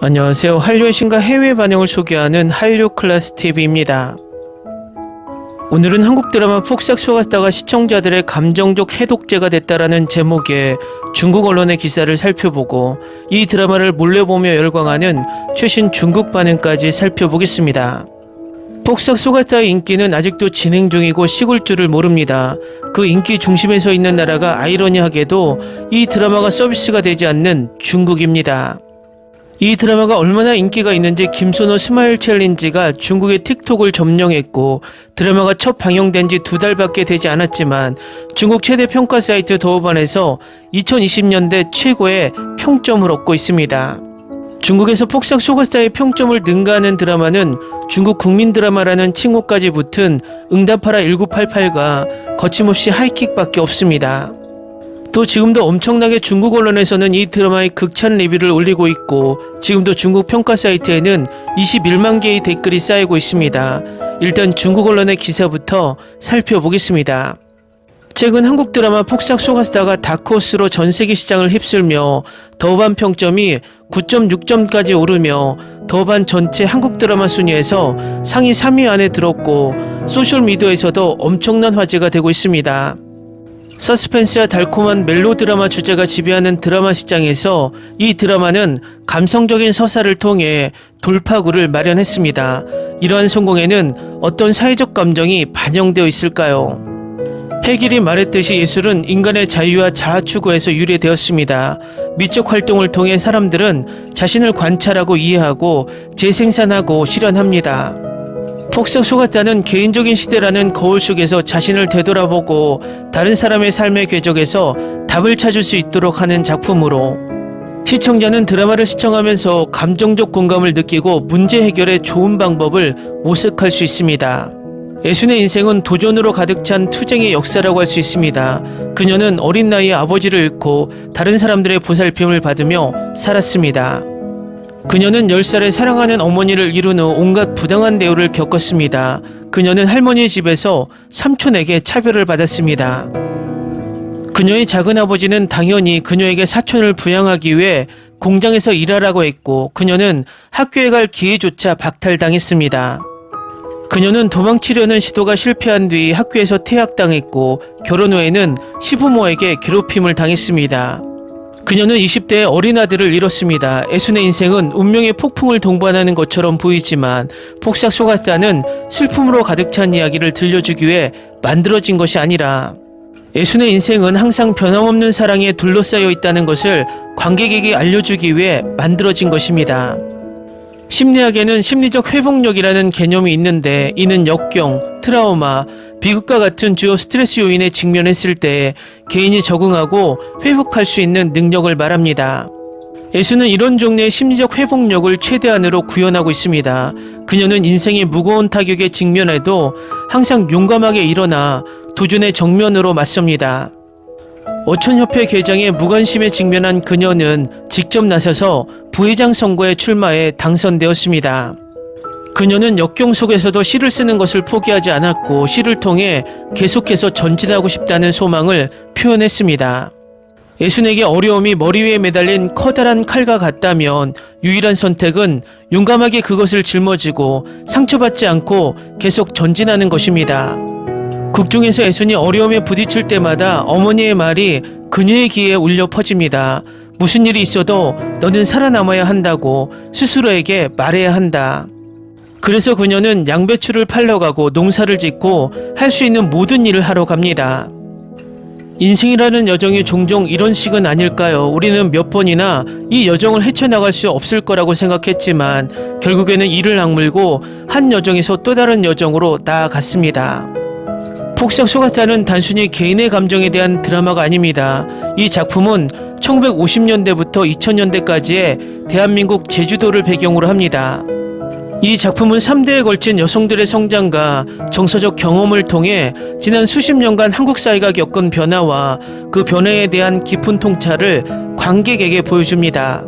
안녕하세요. 한류의 신과 해외 반영을 소개하는 한류클래스TV입니다. 오늘은 한국 드라마 폭삭 속았다가 시청자들의 감정적 해독제가 됐다라는 제목의 중국 언론의 기사를 살펴보고 이 드라마를 몰래 보며 열광하는 최신 중국 반응까지 살펴보겠습니다. 폭삭 속았다의 인기는 아직도 진행 중이고 식을 줄을 모릅니다. 그 인기 중심에 서 있는 나라가 아이러니하게도 이 드라마가 서비스가 되지 않는 중국입니다. 이 드라마가 얼마나 인기가 있는지 김소노 스마일 챌린지가 중국의 틱톡을 점령했고, 드라마가 첫 방영된 지 2달밖에 되지 않았지만 중국 최대 평가 사이트 더우반에서 2020년대 최고의 평점을 얻고 있습니다. 중국에서 폭삭 속았다의 평점을 능가하는 드라마는 중국 국민 드라마라는 칭호까지 붙은 응답하라 1988과 거침없이 하이킥밖에 없습니다. 또 지금도 엄청나게 중국 언론에서는 이 드라마의 극찬 리뷰를 올리고 있고, 지금도 중국 평가 사이트에는 21만 개의 댓글이 쌓이고 있습니다. 일단 중국 언론의 기사부터 살펴보겠습니다. 최근 한국 드라마 폭삭 속았다가 다크호스로 전세계 시장을 휩쓸며 더우반 평점이 9.6점까지 오르며 더우반 전체 한국 드라마 순위에서 상위 3위 안에 들었고, 소셜미디어에서도 엄청난 화제가 되고 있습니다. 서스펜스와 달콤한 멜로드라마 주제가 지배하는 드라마 시장에서 이 드라마는 감성적인 서사를 통해 돌파구를 마련했습니다. 이러한 성공에는 어떤 사회적 감정이 반영되어 있을까요? 해길이 말했듯이 예술은 인간의 자유와 자아 추구에서 유래되었습니다. 미적 활동을 통해 사람들은 자신을 관찰하고 이해하고 재생산하고 실현합니다. 폭삭 속았다는 개인적인 시대라는 거울 속에서 자신을 되돌아보고 다른 사람의 삶의 궤적에서 답을 찾을 수 있도록 하는 작품으로, 시청자는 드라마를 시청하면서 감정적 공감을 느끼고 문제 해결의 좋은 방법을 모색할 수 있습니다. 애순의 인생은 도전으로 가득 찬 투쟁의 역사라고 할 수 있습니다. 그녀는 어린 나이에 아버지를 잃고 다른 사람들의 보살핌을 받으며 살았습니다. 그녀는 10살에 사랑하는 어머니를 잃은 후 온갖 부당한 대우를 겪었습니다. 그녀는 할머니의 집에서 삼촌에게 차별을 받았습니다. 그녀의 작은아버지는 당연히 그녀에게 사촌을 부양하기 위해 공장에서 일하라고 했고, 그녀는 학교에 갈 기회조차 박탈당했습니다. 그녀는 도망치려는 시도가 실패한 뒤 학교에서 퇴학당했고, 결혼 후에는 시부모에게 괴롭힘을 당했습니다. 그녀는 20대의 어린 아들을 잃었습니다. 애순의 인생은 운명의 폭풍을 동반하는 것처럼 보이지만 폭삭 속았다는 슬픔으로 가득 찬 이야기를 들려주기 위해 만들어진 것이 아니라, 애순의 인생은 항상 변함없는 사랑에 둘러싸여 있다는 것을 관객에게 알려주기 위해 만들어진 것입니다. 심리학에는 심리적 회복력이라는 개념이 있는데, 이는 역경, 트라우마, 비극과 같은 주요 스트레스 요인에 직면했을 때 개인이 적응하고 회복할 수 있는 능력을 말합니다. 애순은 이런 종류의 심리적 회복력을 최대한으로 구현하고 있습니다. 그녀는 인생의 무거운 타격에 직면해도 항상 용감하게 일어나 도전의 정면으로 맞섭니다. 어촌협회 개장에 무관심에 직면한 그녀는 직접 나서서 부회장 선거에 출마해 당선되었습니다. 그녀는 역경 속에서도 시를 쓰는 것을 포기하지 않았고, 시를 통해 계속해서 전진하고 싶다는 소망을 표현했습니다. 애순에게 어려움이 머리 위에 매달린 커다란 칼과 같다면 유일한 선택은 용감하게 그것을 짊어지고 상처받지 않고 계속 전진하는 것입니다. 극중에서 애순이 어려움에 부딪힐 때마다 어머니의 말이 그녀의 귀에 울려 퍼집니다. 무슨 일이 있어도 너는 살아남아야 한다고 스스로에게 말해야 한다. 그래서 그녀는 양배추를 팔러 가고 농사를 짓고 할 수 있는 모든 일을 하러 갑니다. 인생이라는 여정이 종종 이런 식은 아닐까요? 우리는 몇 번이나 이 여정을 헤쳐나갈 수 없을 거라고 생각했지만 결국에는 이를 악물고 한 여정에서 또 다른 여정으로 나아갔습니다. 폭삭 속았다는 단순히 개인의 감정에 대한 드라마가 아닙니다. 이 작품은 1950년대부터 2000년대까지의 대한민국 제주도를 배경으로 합니다. 이 작품은 3대에 걸친 여성들의 성장과 정서적 경험을 통해 지난 수십 년간 한국 사회가 겪은 변화와 그 변화에 대한 깊은 통찰을 관객에게 보여줍니다.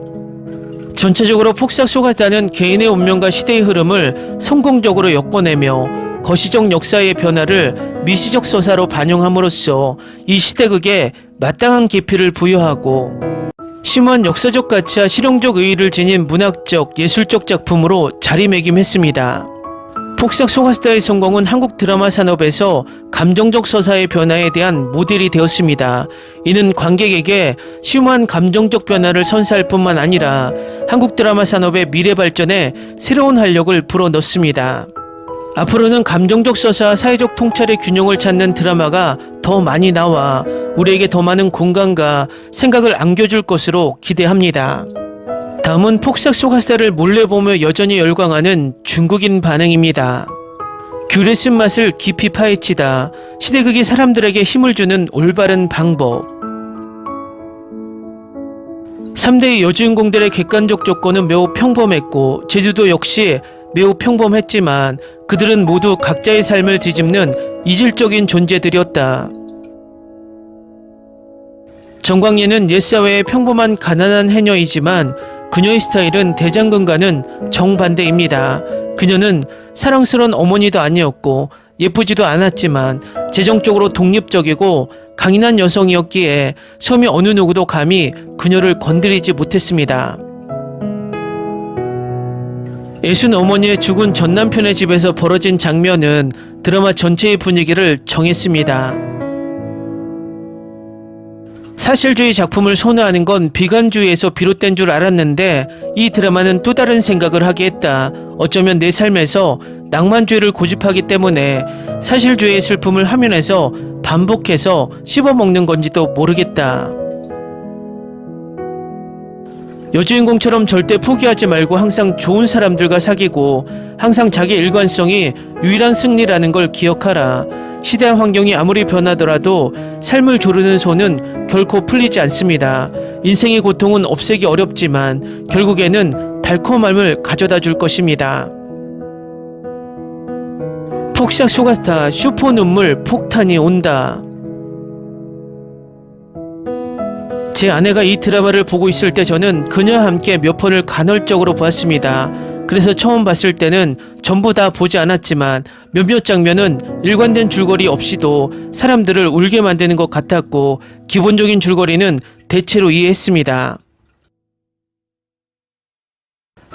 전체적으로 폭삭 속았다는 개인의 운명과 시대의 흐름을 성공적으로 엮어내며 거시적 역사의 변화를 미시적 서사로 반영함으로써 이 시대극에 마땅한 깊이를 부여하고 심오한 역사적 가치와 실용적 의의를 지닌 문학적, 예술적 작품으로 자리매김했습니다. 폭삭 소가스타의 성공은 한국 드라마 산업에서 감정적 서사의 변화에 대한 모델이 되었습니다. 이는 관객에게 심오한 감정적 변화를 선사할 뿐만 아니라 한국 드라마 산업의 미래 발전에 새로운 활력을 불어넣습니다. 앞으로는 감정적 서사와 사회적 통찰의 균형을 찾는 드라마가 더 많이 나와 우리에게 더 많은 공감과 생각을 안겨줄 것으로 기대합니다. 다음은 폭삭 소가스타를 몰래 보며 여전히 열광하는 중국인 반응입니다. 귤의 쓴맛을 깊이 파헤치다. 시대극이 사람들에게 힘을 주는 올바른 방법. 3대의 여주인공들의 객관적 조건은 매우 평범했고 제주도 역시 매우 평범했지만 그들은 모두 각자의 삶을 뒤집는 이질적인 존재들이었다. 정광예는 옛사회의 평범한 가난한 해녀이지만 그녀의 스타일은 대장금과는 정반대입니다. 그녀는 사랑스러운 어머니도 아니었고 예쁘지도 않았지만 재정적으로 독립적이고 강인한 여성이었기에 섬의 어느 누구도 감히 그녀를 건드리지 못했습니다. 애순 어머니의 죽은 전 남편의 집에서 벌어진 장면은 드라마 전체의 분위기를 정했습니다. 사실주의 작품을 선호하는 건 비관주의에서 비롯된 줄 알았는데 이 드라마는 또 다른 생각을 하게 했다. 어쩌면 내 삶에서 낭만주의를 고집하기 때문에 사실주의의 슬픔을 화면에서 반복해서 씹어먹는 건지도 모르겠다. 여주인공처럼 절대 포기하지 말고 항상 좋은 사람들과 사귀고 항상 자기 일관성이 유일한 승리라는 걸 기억하라. 시대와 환경이 아무리 변하더라도 삶을 조르는 손은 결코 풀리지 않습니다. 인생의 고통은 없애기 어렵지만 결국에는 달콤함을 가져다 줄 것입니다. 폭삭 소가스타 슈퍼 눈물 폭탄이 온다. 제 아내가 이 드라마를 보고 있을 때 저는 그녀와 함께 몇 편을 간헐적으로 보았습니다. 그래서 처음 봤을 때는 전부 다 보지 않았지만 몇몇 장면은 일관된 줄거리 없이도 사람들을 울게 만드는 것 같았고 기본적인 줄거리는 대체로 이해했습니다.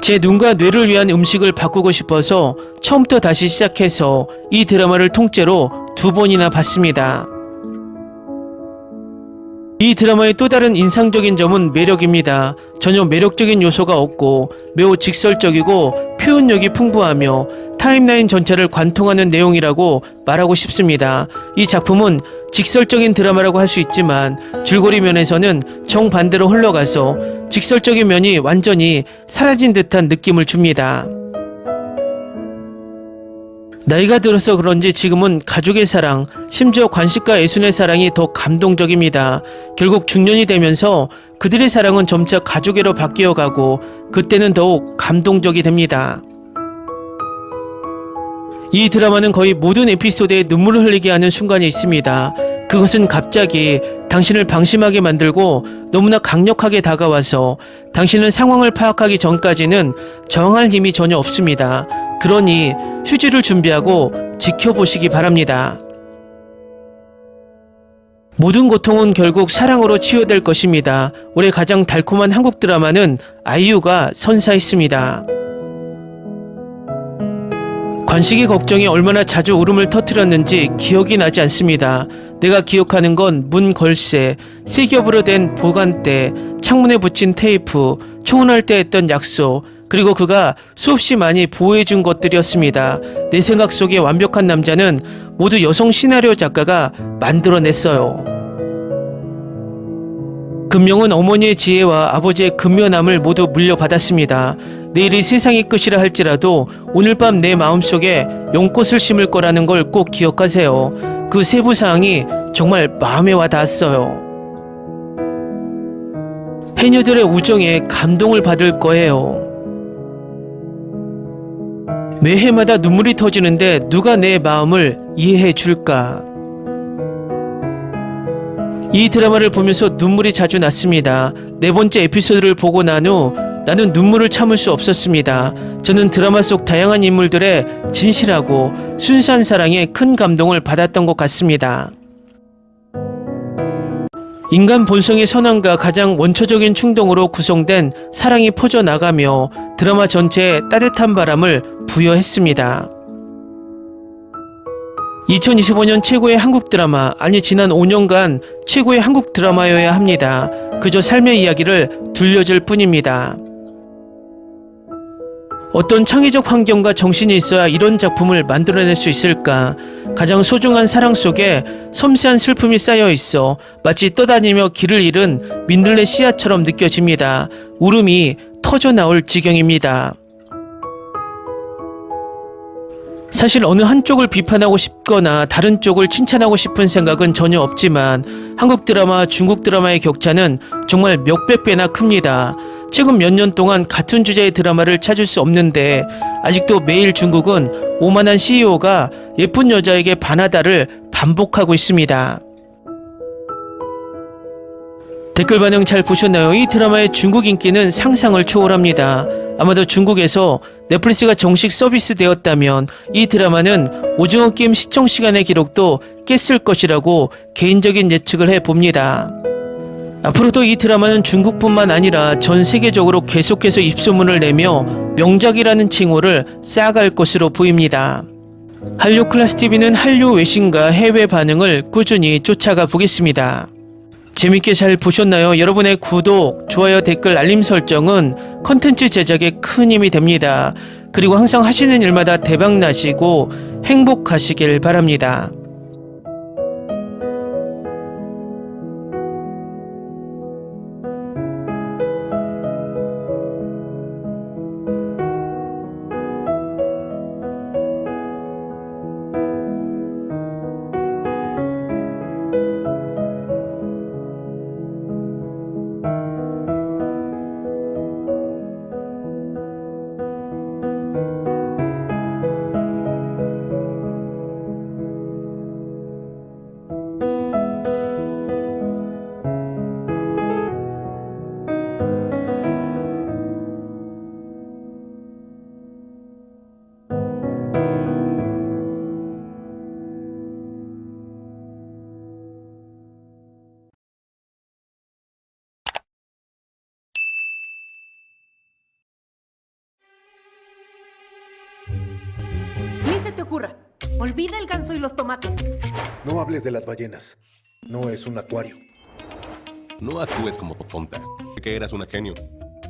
제 눈과 뇌를 위한 음식을 바꾸고 싶어서 처음부터 다시 시작해서 이 드라마를 통째로 2번이나 봤습니다. 이 드라마의 또 다른 인상적인 점은 매력입니다. 전혀 매력적인 요소가 없고 매우 직설적이고 표현력이 풍부하며 타임라인 전체를 관통하는 내용이라고 말하고 싶습니다. 이 작품은 직설적인 드라마라고 할 수 있지만 줄거리 면에서는 정반대로 흘러가서 직설적인 면이 완전히 사라진 듯한 느낌을 줍니다. 나이가 들어서 그런지 지금은 가족의 사랑, 심지어 관식과 애순의 사랑이 더 감동적입니다. 결국 중년이 되면서 그들의 사랑은 점차 가족애로 바뀌어가고 그때는 더욱 감동적이 됩니다. 이 드라마는 거의 모든 에피소드에 눈물을 흘리게 하는 순간이 있습니다. 그것은 갑자기 당신을 방심하게 만들고 너무나 강력하게 다가와서 당신은 상황을 파악하기 전까지는 저항할 힘이 전혀 없습니다. 그러니 휴지를 준비하고 지켜보시기 바랍니다. 모든 고통은 결국 사랑으로 치유될 것입니다. 올해 가장 달콤한 한국 드라마는 아이유가 선사했습니다. 관식이 걱정이 얼마나 자주 울음을 터뜨렸는지 기억이 나지 않습니다. 내가 기억하는 건 문 걸쇠, 세 겹으로 된 보관대, 창문에 붙인 테이프, 초혼할 때 했던 약속, 그리고 그가 수없이 많이 보호해준 것들이었습니다. 내 생각 속의 완벽한 남자는 모두 여성 시나리오 작가가 만들어냈어요. 금명은 어머니의 지혜와 아버지의 근면함을 모두 물려받았습니다. 내일이 세상의 끝이라 할지라도 오늘 밤 내 마음속에 연꽃을 심을 거라는 걸 꼭 기억하세요. 그 세부사항이 정말 마음에 와 닿았어요. 해녀들의 우정에 감동을 받을 거예요. 매 해마다 눈물이 터지는데 누가 내 마음을 이해해 줄까? 이 드라마를 보면서 눈물이 자주 났습니다. 4번째 에피소드를 보고 난 후 나는 눈물을 참을 수 없었습니다. 저는 드라마 속 다양한 인물들의 진실하고 순수한 사랑에 큰 감동을 받았던 것 같습니다. 인간 본성의 선함과 가장 원초적인 충동으로 구성된 사랑이 퍼져나가며 드라마 전체에 따뜻한 바람을 부여했습니다. 2025년 최고의 한국 드라마, 아니 지난 5년간 최고의 한국 드라마여야 합니다. 그저 삶의 이야기를 들려줄 뿐입니다. 어떤 창의적 환경과 정신이 있어야 이런 작품을 만들어낼 수 있을까? 가장 소중한 사랑 속에 섬세한 슬픔이 쌓여 있어 마치 떠다니며 길을 잃은 민들레 씨앗처럼 느껴집니다. 울음이 터져 나올 지경입니다. 사실 어느 한쪽을 비판하고 싶거나 다른 쪽을 칭찬하고 싶은 생각은 전혀 없지만 한국 드라마, 중국 드라마의 격차는 정말 몇백 배나 큽니다. 최근 몇 년 동안 같은 주제의 드라마를 찾을 수 없는데 아직도 매일 중국은 오만한 CEO가 예쁜 여자에게 반하다를 반복하고 있습니다. 댓글 반응 잘 보셨나요? 이 드라마의 중국 인기는 상상을 초월합니다. 아마도 중국에서 넷플릭스가 정식 서비스 되었다면 이 드라마는 오징어 게임 시청 시간의 기록도 깼을 것이라고 개인적인 예측을 해봅니다. 앞으로도 이 드라마는 중국뿐만 아니라 전 세계적으로 계속해서 입소문을 내며 명작이라는 칭호를 쌓아갈 것으로 보입니다. 한류 클래스TV는 한류 외신과 해외 반응을 꾸준히 쫓아가 보겠습니다. 재밌게 잘 보셨나요? 여러분의 구독, 좋아요, 댓글, 알림 설정은 컨텐츠 제작에 큰 힘이 됩니다. 그리고 항상 하시는 일마다 대박 나시고 행복하시길 바랍니다. Ni se te ocurra. Olvida el ganso y los tomates. No hables de las ballenas. No es un acuario. No actúes como tonta. Que eras una genio.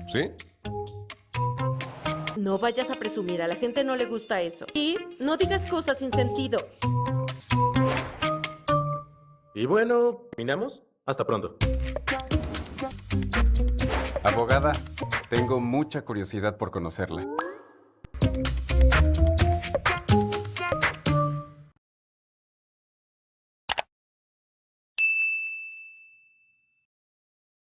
¿Sí? No vayas a presumir, a la gente no le gusta eso. Y no digas cosas sin sentido. Y bueno, ¿terminamos? Hasta pronto. Abogada, tengo mucha curiosidad por conocerla.